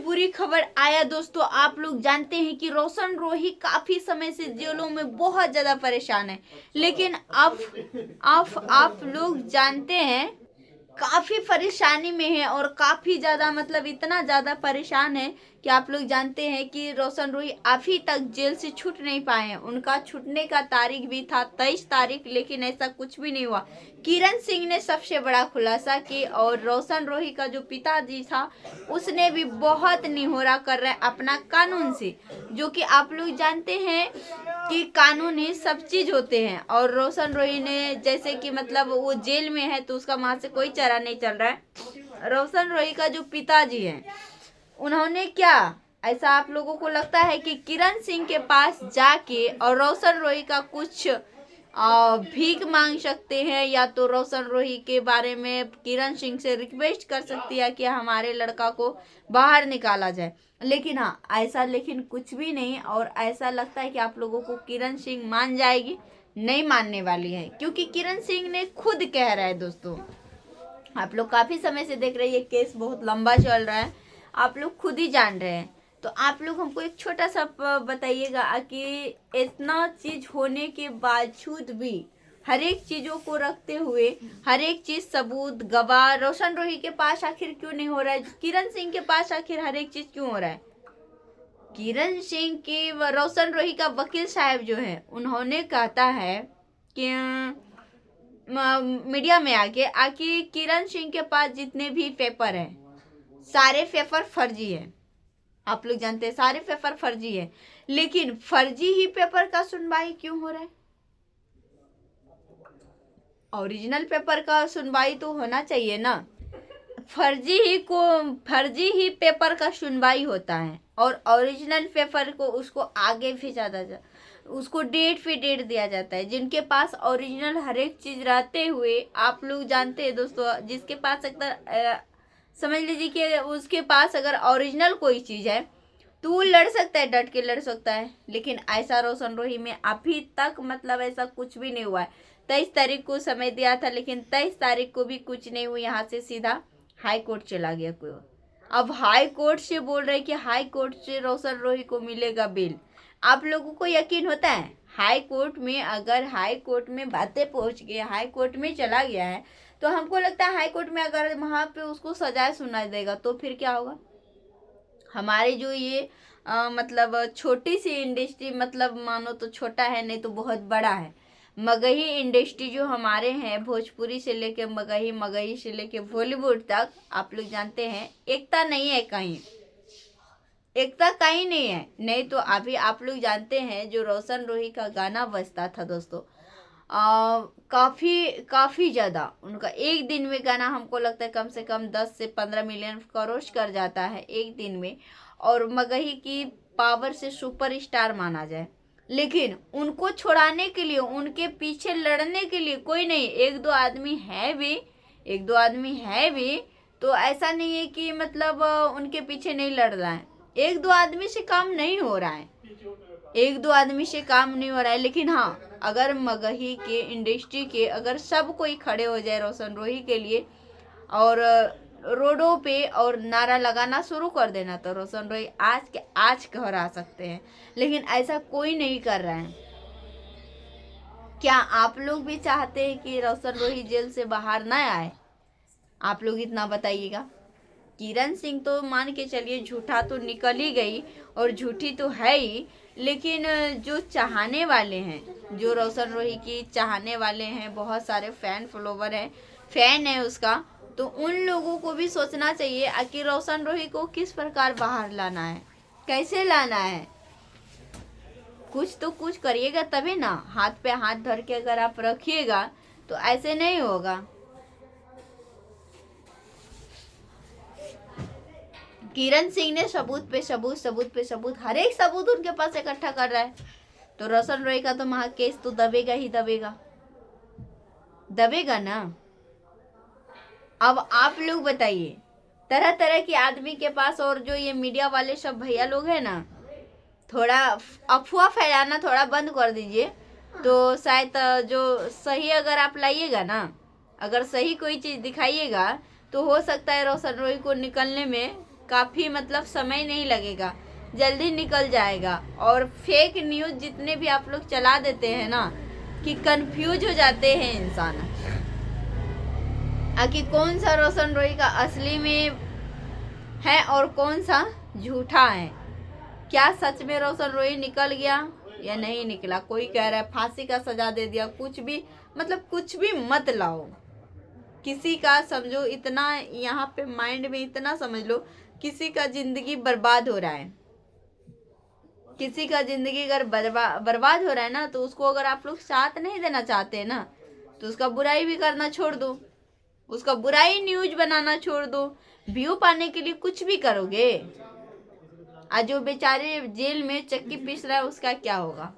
बुरी खबर आया दोस्तों। आप लोग जानते हैं कि रोशन रोही काफी समय से जेलों में बहुत ज्यादा परेशान है, लेकिन अब आप लोग जानते हैं काफी परेशानी में है और काफी ज्यादा मतलब इतना ज्यादा परेशान है कि आप लोग जानते हैं कि रोशन रोही अभी तक जेल से छूट नहीं पाए हैं। उनका छूटने का तारीख भी था 23 तारीख, लेकिन ऐसा कुछ भी नहीं हुआ। किरण सिंह ने सबसे बड़ा खुलासा की और रोशन रोही का जो पिताजी था उसने भी बहुत निहोरा कर रहे हैं अपना कानून से, जो कि आप लोग जानते हैं कि कानून ही सब चीज होते हैं। और रोशन रोही ने जैसे कि मतलब वो जेल में है तो उसका वहां से कोई चारा नहीं चल रहा है। रोशन रोही का जो पिताजी है उन्होंने क्या, ऐसा आप लोगों को लगता है कि किरण सिंह के पास जाके और रोशन रोही का कुछ भीख मांग सकते हैं, या तो रोशन रोही के बारे में किरण सिंह से रिक्वेस्ट कर सकती है कि हमारे लड़का को बाहर निकाला जाए। लेकिन हाँ, ऐसा लेकिन कुछ भी नहीं। और ऐसा लगता है कि आप लोगों को किरण सिंह मान जाएगी, नहीं मानने वाली है, क्योंकि किरण सिंह ने खुद कह रहा है दोस्तों। आप लोग काफी समय से देख रहे हैं, ये केस बहुत लंबा चल रहा है, आप लोग खुद ही जान रहे हैं। तो आप लोग हमको एक छोटा सा बताइएगा कि इतना चीज होने के बावजूद भी हर एक चीजों को रखते हुए हर एक चीज सबूत गवाह रोशन रोही के पास आखिर क्यों नहीं हो रहा है, किरण सिंह के पास आखिर हर एक चीज क्यों हो रहा है। किरण सिंह की रोशन रोही का वकील साहब जो है उन्होंने कहता है कि मीडिया में आके किरण सिंह के पास जितने भी पेपर हैं सारे पेपर फर्जी है। आप लोग जानते हैं सारे पेपर फर्जी है, लेकिन फर्जी ही पेपर का सुनवाई क्यों हो रहा है। ओरिजिनल पेपर का सुनवाई तो होना चाहिए ना। फर्जी ही पेपर का सुनवाई होता है और ओरिजिनल पेपर को उसको आगे भेजा जाता है, उसको डेट पे डेट दिया जाता है। जिनके पास ओरिजिनल हर एक चीज रहते हुए आप लोग जानते हैं दोस्तों, जिसके पास अगर समझ लीजिए कि उसके पास अगर ओरिजिनल कोई चीज है तो वो लड़ सकता है, डट के लड़ सकता है। लेकिन ऐसा रोशन रोही में अभी तक मतलब ऐसा कुछ भी नहीं हुआ है। 23 तारीख को समय दिया था, लेकिन 23 तारीख को भी कुछ नहीं हुआ। यहाँ से सीधा हाई कोर्ट चला गया कोई। अब हाई कोर्ट से बोल रहे कि हाई कोर्ट से रोशन रोही को मिलेगा बेल। आप लोगों को यकीन होता है हाई कोर्ट में, अगर हाई कोर्ट में बातें पहुंच गई, हाई कोर्ट में चला गया है, तो हमको लगता है हाई कोर्ट में अगर वहां पे उसको सजा सुना देगा तो फिर क्या होगा। हमारे जो ये मतलब छोटी सी इंडस्ट्री, मतलब मानो तो छोटा है नहीं तो बहुत बड़ा है, मगही इंडस्ट्री जो हमारे हैं, भोजपुरी से लेके मगही, मगही से लेके बॉलीवुड तक, आप लोग जानते हैं एकता नहीं है कहीं, एकता कहीं नहीं है। नहीं तो अभी आप लोग जानते हैं जो रोशन रोही का गाना बजता था दोस्तों, काफी ज्यादा उनका एक दिन में गाना हमको लगता है कम से कम 10 से 15 मिलियन क्रॉस कर जाता है एक दिन में, और मगही की पावर से सुपरस्टार माना जाए। लेकिन उनको छुड़ाने के लिए, उनके पीछे लड़ने के लिए कोई नहीं, एक दो आदमी है भी, तो ऐसा नहीं है कि मतलब उनके पीछे नहीं लड़ रहा है। एक दो आदमी से काम नहीं हो रहा है, लेकिन हाँ, अगर मगही के इंडस्ट्री के अगर सब कोई खड़े हो जाए रोशन रोही के लिए और रोडों पे और नारा लगाना शुरू कर देना, तो रोशन रोही आज के आज घर आ सकते हैं। लेकिन ऐसा कोई नहीं कर रहा है। क्या आप लोग भी चाहते हैं कि रोशन रोही जेल से बाहर ना आए? आप लोग इतना बताइएगा। किरण सिंह तो मान के चलिए झूठा तो निकल ही गई और झूठी तो है ही, लेकिन जो चाहने वाले हैं, जो रोशन रोही की चाहने वाले हैं, बहुत सारे फैन फॉलोवर हैं, फैन है उसका, तो उन लोगों को भी सोचना चाहिए कि रोशन रोही को किस प्रकार बाहर लाना है, कैसे लाना है। कुछ तो कुछ करिएगा तभी ना, हाथ पे हाथ धर के अगर आप रखिएगा तो ऐसे नहीं होगा। किरण सिंह ने सबूत पे सबूत हर एक सबूत उनके पास इकट्ठा कर रहा है, तो रोशन रोही का तो महा केस तो दबेगा ही दबेगा ना। अब आप लोग बताइए, तरह तरह के आदमी के पास, और जो ये मीडिया वाले सब भैया लोग हैं ना, थोड़ा अफवाह फैलाना थोड़ा बंद कर दीजिए, तो शायद जो सही अगर आप लाइएगा ना, अगर सही कोई चीज दिखाइएगा तो हो सकता है रोशन रोही को निकलने में काफ़ी मतलब समय नहीं लगेगा, जल्दी निकल जाएगा। और फेक न्यूज़ जितने भी आप लोग चला देते हैं ना कि कंफ्यूज हो जाते हैं इंसान कि कौन सा रोशन रोही का असली में है और कौन सा झूठा है। क्या सच में रोशन रोही निकल गया या नहीं निकला? कोई कह रहा है फांसी का सजा दे दिया, कुछ भी मतलब कुछ भी मत लाओ। किसी का समझो इतना यहाँ पे माइंड में इतना समझ लो, किसी का जिंदगी बर्बाद हो रहा है, किसी का जिंदगी अगर बर्बाद हो रहा है ना, तो उसको अगर आप लोग साथ नहीं देना चाहते हैं ना, तो उसका बुराई भी करना छोड़ दो, उसका बुराई न्यूज बनाना छोड़ दो। व्यू पाने के लिए कुछ भी करोगे। आज जो बेचारे जेल में चक्की पीस रहा है उसका क्या होगा?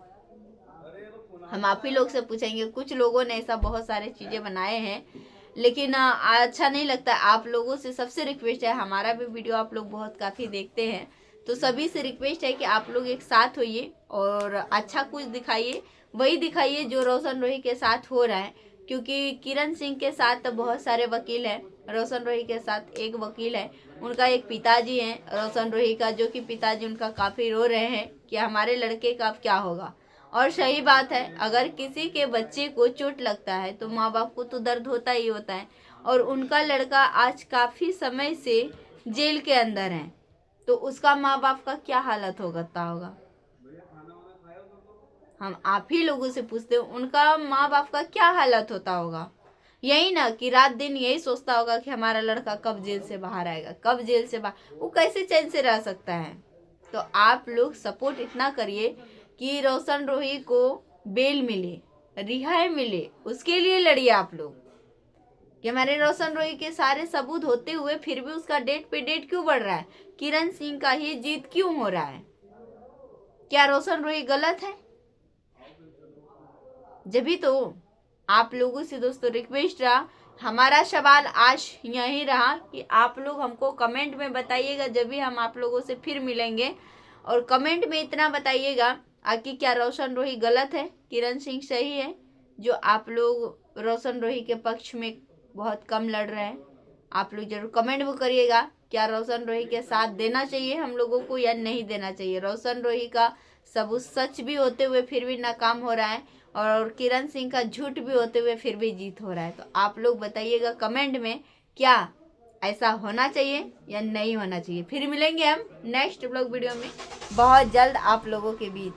हम आप ही लोग से पूछेंगे। कुछ लोगों ने ऐसा बहुत सारे चीजें बनाए हैं, लेकिन अच्छा नहीं लगता। आप लोगों से सबसे रिक्वेस्ट है, हमारा भी वीडियो आप लोग बहुत काफ़ी देखते हैं, तो सभी से रिक्वेस्ट है कि आप लोग एक साथ होइए और अच्छा कुछ दिखाइए, वही दिखाइए जो रोशन रोही के साथ हो रहा है। क्योंकि किरण सिंह के साथ तो बहुत सारे वकील हैं, रोशन रोही के साथ एक वकील है, उनका एक पिताजी हैं रोशन रोही का, जो कि पिताजी उनका काफ़ी रो रहे हैं कि हमारे लड़के का अब क्या होगा। और सही बात है, अगर किसी के बच्चे को चोट लगता है तो माँ बाप को तो दर्द होता ही होता है। और उनका लड़का आज काफ़ी समय से जेल के अंदर है, तो उसका माँ बाप का क्या हालत होगा। हम आप ही लोगों से पूछते हैं, उनका माँ बाप का क्या हालत होता होगा। यही ना कि रात दिन यही सोचता होगा कि हमारा लड़का कब जेल से बाहर आएगा, कब जेल से बाहर, वो कैसे चैन से रह सकता है। तो आप लोग सपोर्ट इतना करिए कि रोशन रोही को बेल मिले, रिहाई मिले, उसके लिए लड़िए आप लोग। कि हमारे रोशन रोही के सारे सबूत होते हुए फिर भी उसका डेट पे डेट क्यों बढ़ रहा है? किरण सिंह का ही जीत क्यों हो रहा है? क्या रोशन रोही गलत है? जब भी तो आप लोगों से दोस्तों रिक्वेस्ट रहा, हमारा सवाल आज यही रहा कि आप लोग हमको कमेंट में बताइएगा, जब भी हम आप लोगों से फिर मिलेंगे। और कमेंट में इतना बताइएगा कि क्या रोशन रोही गलत है, किरण सिंह सही है। जो आप लोग रोशन रोही के पक्ष में बहुत कम लड़ रहे हैं, आप लोग जरूर कमेंट में करिएगा, क्या रोशन रोही के साथ देना चाहिए हम लोगों को या नहीं देना चाहिए। रोशन रोही का सबूत सच भी होते हुए फिर भी नाकाम हो रहा है, और किरण सिंह का झूठ भी होते हुए फिर भी जीत हो रहा है। तो आप लोग बताइएगा कमेंट में, क्या ऐसा होना चाहिए या नहीं होना चाहिए। फिर मिलेंगे हम नेक्स्ट ब्लॉग वीडियो में बहुत जल्द आप लोगों के बीच।